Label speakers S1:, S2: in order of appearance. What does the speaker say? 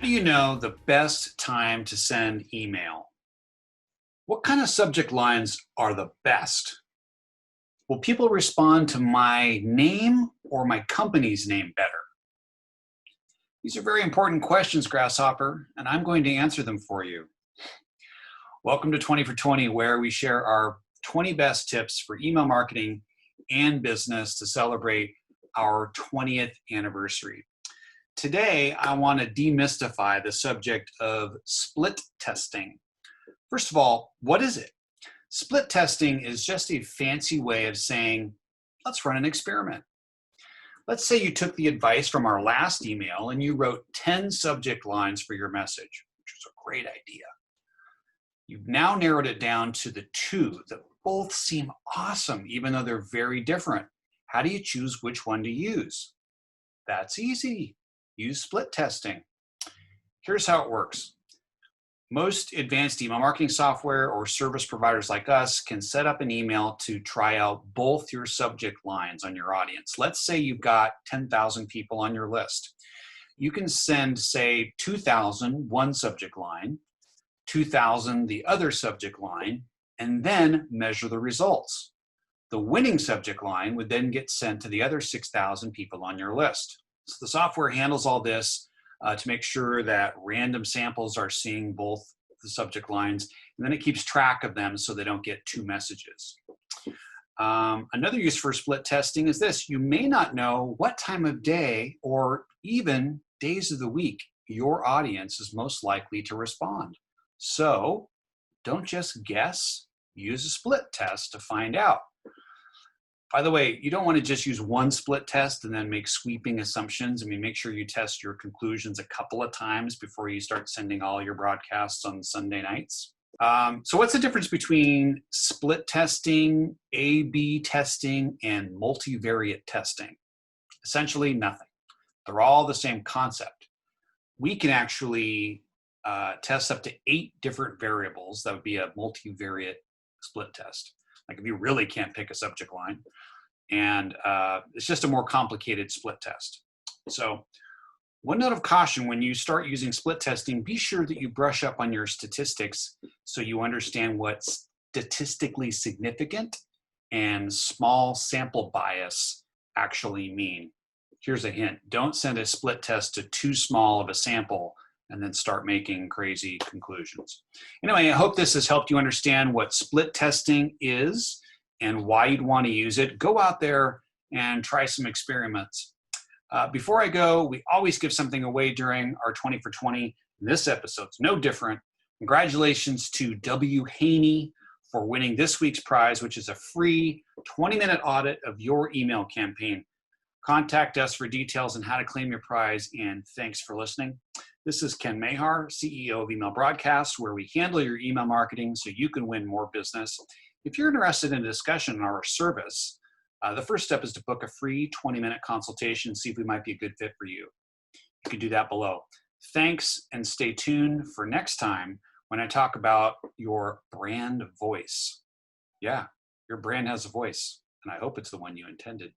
S1: Do you know the best time to send email? What kind of subject lines are the best? Will people respond to my name or my company's name better? These are very important questions, Grasshopper, and I'm going to answer them for you. Welcome to 20 for 20, where we share our 20 best tips for email marketing and business to celebrate our 20th anniversary. Today, I want to demystify the subject of split testing. First of all, what is it? Split testing is just a fancy way of saying, let's run an experiment. Let's say you took the advice from our last email and you wrote 10 subject lines for your message, which is a great idea. You've now narrowed it down to the two that both seem awesome, even though they're very different. How do you choose which one to use? That's easy. Use split testing. Here's how it works. Most advanced email marketing software or service providers like us can set up an email to try out both your subject lines on your audience. Let's say you've got 10,000 people on your list. You can send, say, 2,000 one subject line, 2,000 the other subject line, and then measure the results. The winning subject line would then get sent to the other 6,000 people on your list. So the software handles all this to make sure that random samples are seeing both the subject lines, and then it keeps track of them so they don't get two messages. Another use for split testing is this. You may not know what time of day or even days of the week your audience is most likely to respond. So don't just guess, use a split test to find out. By the way, you don't want to just use one split test and then make sweeping assumptions. I mean, make sure you test your conclusions a couple of times before you start sending all your broadcasts on Sunday nights. So what's the difference between split testing, A/B testing, and multivariate testing? Essentially nothing. They're all the same concept. We can actually test up to 8 different variables. That would be a multivariate split test. Like if you really can't pick a subject line. And it's just a more complicated split test. So one note of caution, when you start using split testing, be sure that you brush up on your statistics so you understand what's statistically significant and small sample bias actually mean. Here's a hint. Don't send a split test to too small of a sample and then start making crazy conclusions. Anyway, I hope this has helped you understand what split testing is and why you'd want to use it. Go out there and try some experiments. Before I go, we always give something away during our 20 for 20. This episode's no different. Congratulations to W. Haney for winning this week's prize, which is a free 20-minute audit of your email campaign. Contact us for details on how to claim your prize, and thanks for listening. This is Ken Mahar, CEO of Email Broadcast, where we handle your email marketing so you can win more business. If you're interested in a discussion on our service, the first step is to book a free 20-minute consultation, see if we might be a good fit for you. You can do that below. Thanks, and stay tuned for next time when I talk about your brand voice. Yeah, your brand has a voice, and I hope it's the one you intended.